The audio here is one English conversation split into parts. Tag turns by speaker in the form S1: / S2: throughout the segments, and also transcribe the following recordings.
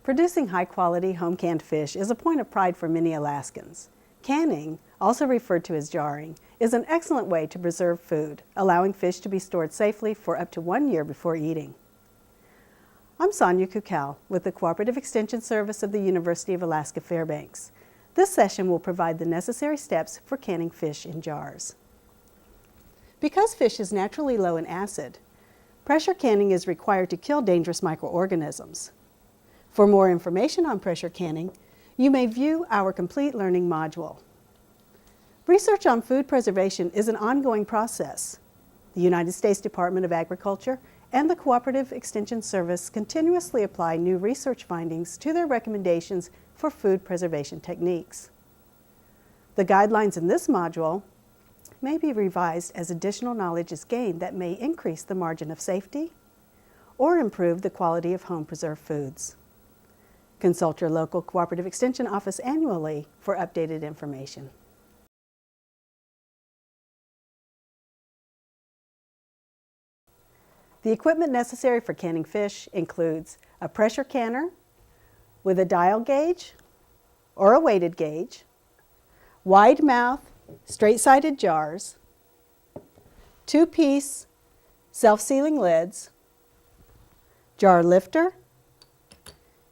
S1: Producing high-quality home-canned fish is a point of pride for many Alaskans. Canning, also referred to as jarring, is an excellent way to preserve food, allowing fish to be stored safely for up to 1 year before eating. I'm Sonia Kukal with the Cooperative Extension Service of the University of Alaska Fairbanks. This session will provide the necessary steps for canning fish in jars. Because fish is naturally low in acid, pressure canning is required to kill dangerous microorganisms. For more information on pressure canning, you may view our complete learning module. Research on food preservation is an ongoing process. The United States Department of Agriculture and the Cooperative Extension Service continuously apply new research findings to their recommendations for food preservation techniques. The guidelines in this module may be revised as additional knowledge is gained that may increase the margin of safety or improve the quality of home-preserved foods. Consult your local Cooperative Extension office annually for updated information. The equipment necessary for canning fish includes a pressure canner with a dial gauge or a weighted gauge, wide mouth, straight-sided jars, 2-piece self-sealing lids, jar lifter,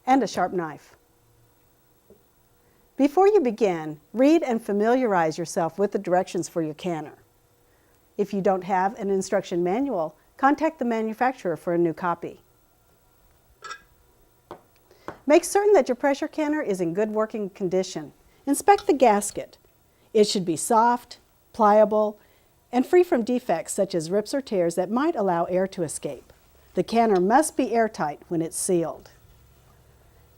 S1: and a sharp knife. Before you begin, read and familiarize yourself with the directions for your canner. If you don't have an instruction manual, contact the manufacturer for a new copy. Make certain that your pressure canner is in good working condition. Inspect the gasket. It should be soft, pliable, and free from defects such as rips or tears that might allow air to escape. The canner must be airtight when it's sealed.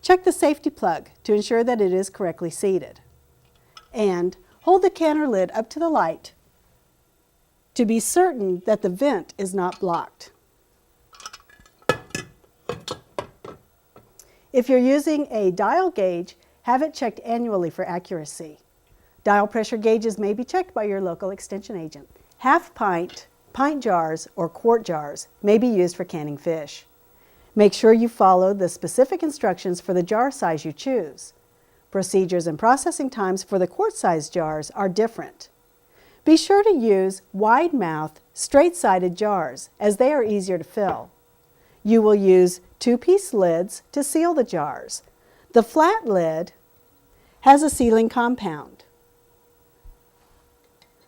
S1: Check the safety plug to ensure that it is correctly seated. And hold the canner lid up to the light to be certain that the vent is not blocked. If you're using a dial gauge, have it checked annually for accuracy. Dial pressure gauges may be checked by your local extension agent. Half-pint, pint jars, or quart jars may be used for canning fish. Make sure you follow the specific instructions for the jar size you choose. Procedures and processing times for the quart-sized jars are different. Be sure to use wide-mouth, straight-sided jars as they are easier to fill. You will use 2-piece lids to seal the jars. The flat lid has a sealing compound.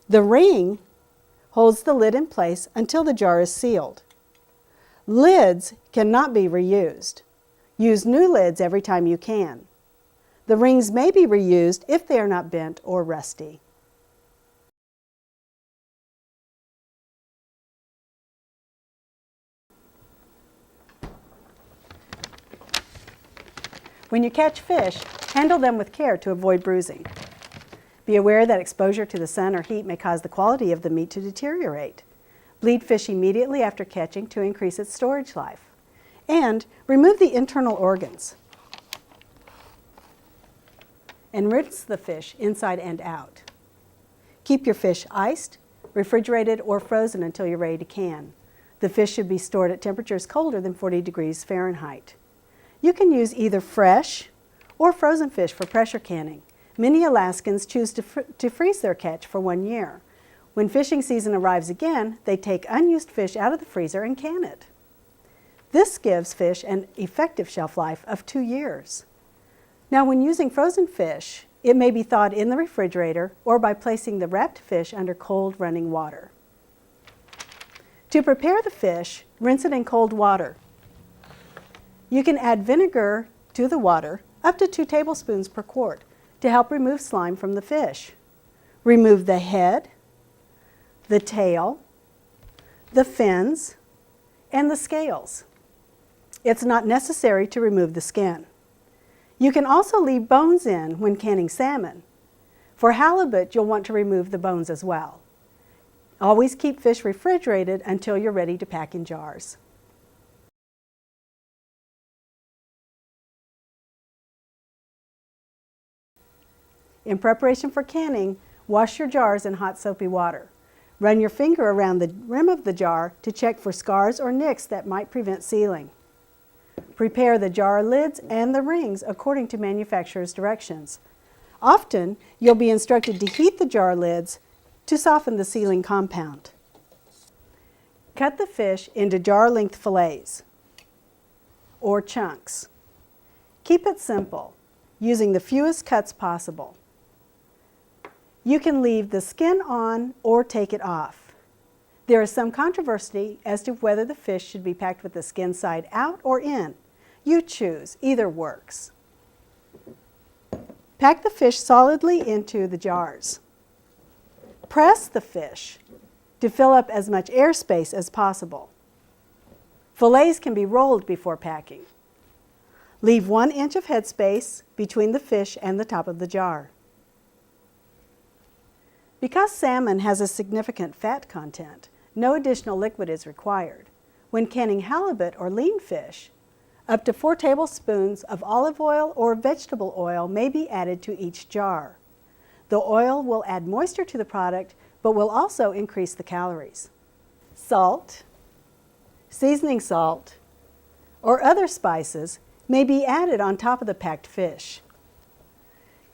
S1: The ring holds the lid in place until the jar is sealed. Lids cannot be reused. Use new lids every time you can. The rings may be reused if they are not bent or rusty. When you catch fish, handle them with care to avoid bruising. Be aware that exposure to the sun or heat may cause the quality of the meat to deteriorate. Bleed fish immediately after catching to increase its storage life. And remove the internal organs. And rinse the fish inside and out. Keep your fish iced, refrigerated, or frozen until you're ready to can. The fish should be stored at temperatures colder than 40 degrees Fahrenheit. You can use either fresh or frozen fish for pressure canning. Many Alaskans choose to freeze their catch for 1 year. When fishing season arrives again, they take unused fish out of the freezer and can it. This gives fish an effective shelf life of 2 years. Now, when using frozen fish, it may be thawed in the refrigerator or by placing the wrapped fish under cold running water. To prepare the fish, rinse it in cold water. You can add vinegar to the water, up to 2 tablespoons per quart, to help remove slime from the fish. Remove the head, the tail, the fins, and the scales. It's not necessary to remove the skin. You can also leave bones in when canning salmon. For halibut, you'll want to remove the bones as well. Always keep fish refrigerated until you're ready to pack in jars. In preparation for canning, wash your jars in hot soapy water. Run your finger around the rim of the jar to check for scars or nicks that might prevent sealing. Prepare the jar lids and the rings according to manufacturer's directions. Often, you'll be instructed to heat the jar lids to soften the sealing compound. Cut the fish into jar-length fillets or chunks. Keep it simple, using the fewest cuts possible. You can leave the skin on or take it off. There is some controversy as to whether the fish should be packed with the skin side out or in. You choose, either works. Pack the fish solidly into the jars. Press the fish to fill up as much airspace as possible. Fillets can be rolled before packing. Leave 1 inch of headspace between the fish and the top of the jar. Because salmon has a significant fat content, no additional liquid is required. When canning halibut or lean fish, up to 4 tablespoons of olive oil or vegetable oil may be added to each jar. The oil will add moisture to the product, but will also increase the calories. Salt, seasoning salt, or other spices may be added on top of the packed fish.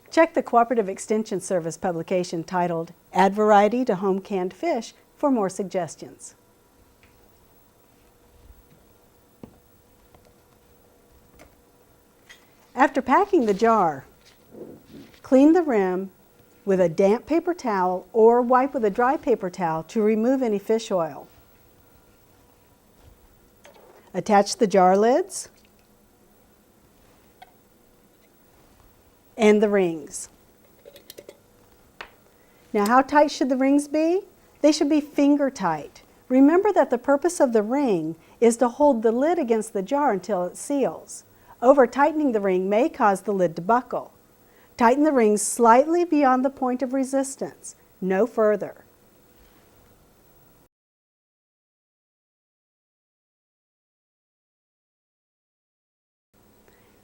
S1: Check the Cooperative Extension Service publication titled Add Variety to Home Canned Fish for more suggestions. After packing the jar, clean the rim with a damp paper towel or wipe with a dry paper towel to remove any fish oil. Attach the jar lids and the rings. Now, how tight should the rings be? They should be finger tight. Remember that the purpose of the ring is to hold the lid against the jar until it seals. Over-tightening the ring may cause the lid to buckle. Tighten the rings slightly beyond the point of resistance, no further.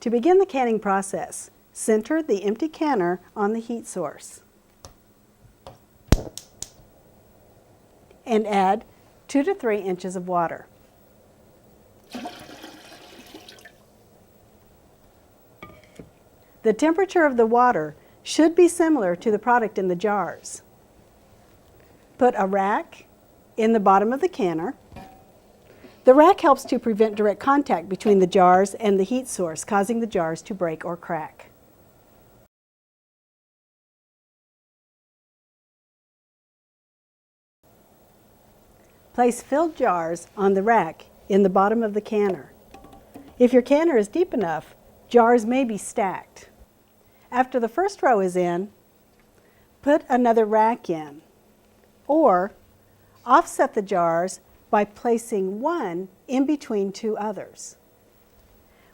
S1: To begin the canning process, center the empty canner on the heat source and add 2 to 3 inches of water. The temperature of the water should be similar to the product in the jars. Put a rack in the bottom of the canner. The rack helps to prevent direct contact between the jars and the heat source, causing the jars to break or crack. Place filled jars on the rack in the bottom of the canner. If your canner is deep enough, jars may be stacked. After the first row is in, put another rack in, or offset the jars by placing one in between 2 others.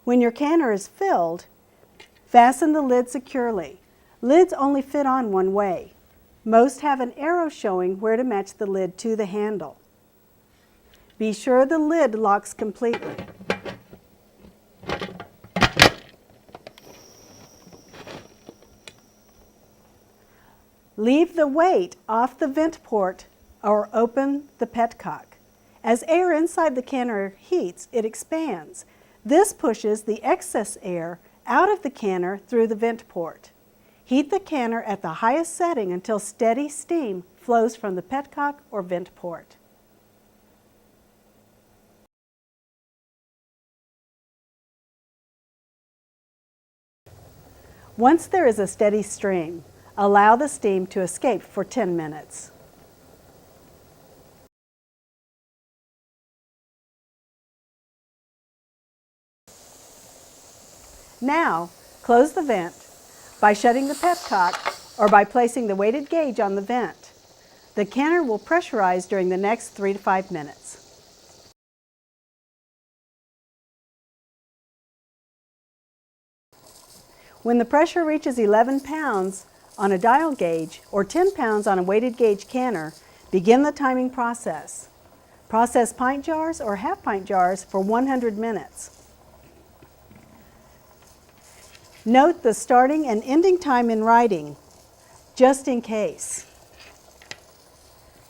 S1: When your canner is filled, fasten the lid securely. Lids only fit on one way. Most have an arrow showing where to match the lid to the handle. Be sure the lid locks completely. Leave the weight off the vent port or open the petcock. As air inside the canner heats, it expands. This pushes the excess air out of the canner through the vent port. Heat the canner at the highest setting until steady steam flows from the petcock or vent port. Once there is a steady stream, allow the steam to escape for 10 minutes. Now, close the vent by shutting the petcock or by placing the weighted gauge on the vent. The canner will pressurize during the next 3 to 5 minutes. When the pressure reaches 11 pounds on a dial gauge or 10 pounds on a weighted gauge canner, begin the timing process. Process pint jars or half pint jars for 100 minutes. Note the starting and ending time in writing, just in case.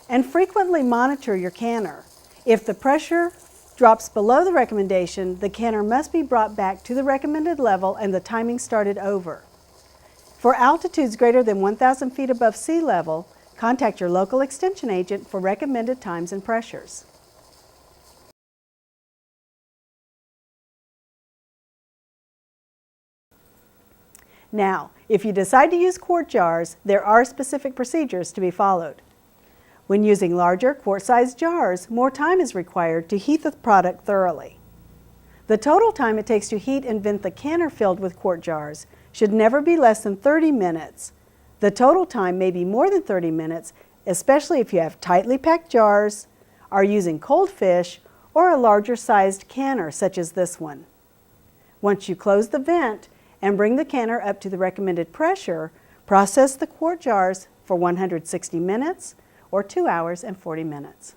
S1: And frequently monitor your canner. If the pressure drops below the recommendation, the canner must be brought back to the recommended level and the timing started over. For altitudes greater than 1,000 feet above sea level, contact your local extension agent for recommended times and pressures. Now, if you decide to use quart jars, there are specific procedures to be followed. When using larger quart-sized jars, more time is required to heat the product thoroughly. The total time it takes to heat and vent the canner filled with quart jars should never be less than 30 minutes. The total time may be more than 30 minutes, especially if you have tightly packed jars, are using cold fish, or a larger sized canner such as this one. Once you close the vent and bring the canner up to the recommended pressure, process the quart jars for 160 minutes or 2 hours and 40 minutes.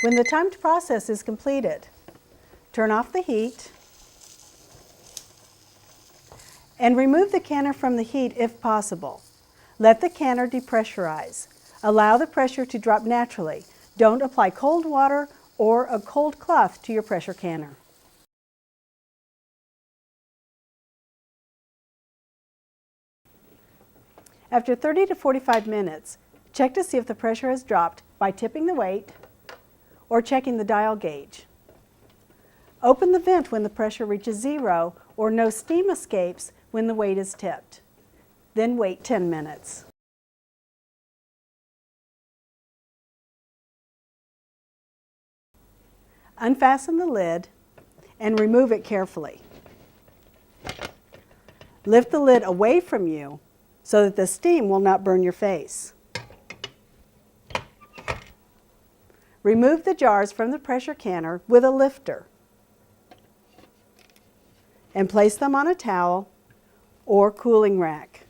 S1: When the timed process is completed, turn off the heat and remove the canner from the heat if possible. Let the canner depressurize. Allow the pressure to drop naturally. Don't apply cold water or a cold cloth to your pressure canner. After 30 to 45 minutes, check to see if the pressure has dropped by tipping the weight or checking the dial gauge. Open the vent when the pressure reaches 0 or no steam escapes when the weight is tipped. Then wait 10 minutes. Unfasten the lid and remove it carefully. Lift the lid away from you so that the steam will not burn your face. Remove the jars from the pressure canner with a lifter and place them on a towel or cooling rack.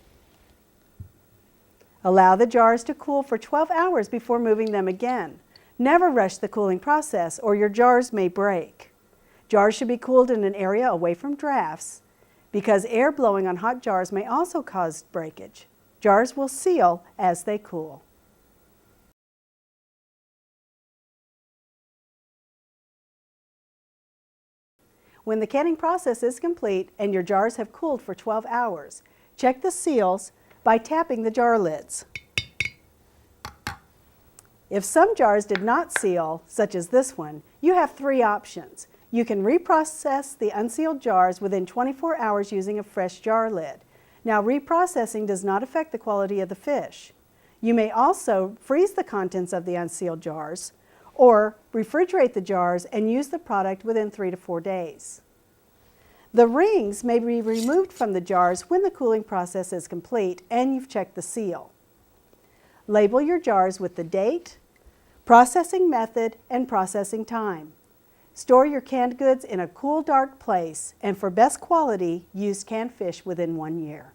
S1: Allow the jars to cool for 12 hours before moving them again. Never rush the cooling process or your jars may break. Jars should be cooled in an area away from drafts because air blowing on hot jars may also cause breakage. Jars will seal as they cool. When the canning process is complete and your jars have cooled for 12 hours, check the seals by tapping the jar lids. If some jars did not seal, such as this one, you have 3 options. You can reprocess the unsealed jars within 24 hours using a fresh jar lid. Now, reprocessing does not affect the quality of the fish. You may also freeze the contents of the unsealed jars or refrigerate the jars and use the product within 3 to 4 days. The rings may be removed from the jars when the cooling process is complete and you've checked the seal. Label your jars with the date, processing method, and processing time. Store your canned goods in a cool, dark place, and for best quality, use canned fish within 1 year.